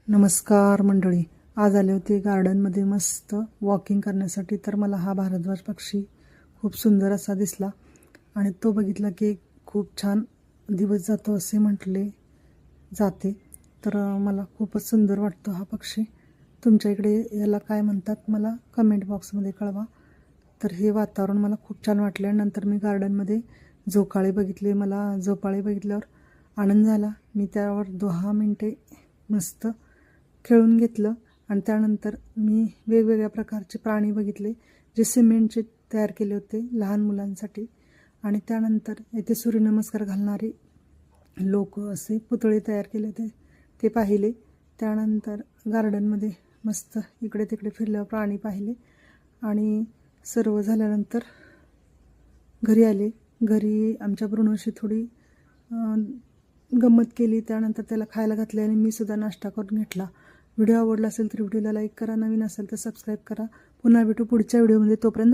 नमस्कार मंडळी. आज आले होते गार्डनमध्ये मस्त वॉकिंग करण्यासाठी. तर मला हा भारद्वाज पक्षी खूप सुंदर असा दिसला आणि तो बघितला की खूप छान दिवस जातो असे म्हटले जाते. तर मला खूपच सुंदर वाटतो हा पक्षी. तुमच्या इकडे याला काय म्हणतात मला कमेंट बॉक्समध्ये कळवा. तर हे वातावरण मला खूप छान वाटले. नंतर मी गार्डनमध्ये झोकाळे बघितले. मला झोपाळे बघितल्यावर आनंद झाला. मी त्यावर 10 मिनटे मस्त खेळून घेतलं आणि त्यानंतर मी वेगवेगळ्या प्रकारचे प्राणी बघितले जे सिमेंटचे तयार केले होते लहान मुलांसाठी. आणि त्यानंतर येथे सूर्यनमस्कार घालणारे लोक असे पुतळे तयार केले होते ते पाहिले. त्यानंतर गार्डनमध्ये मस्त इकडे तिकडे फिरल्यावर प्राणी पाहिले आणि सर्व झाल्यानंतर घरी आले. घरी आमच्या ब्रुनोशी थोडी गंमत केली. त्यानंतर त्याला खायला घातले आणि मी सुद्धा नाश्ता करून घेतला. व्हिडिओ आवडला असेल तर व्हिडिओला लाईक करा, नवीन असेल तर सबस्क्राईब करा. पुन्हा भेटू पुढच्या व्हिडिओमध्ये. तोपर्यंत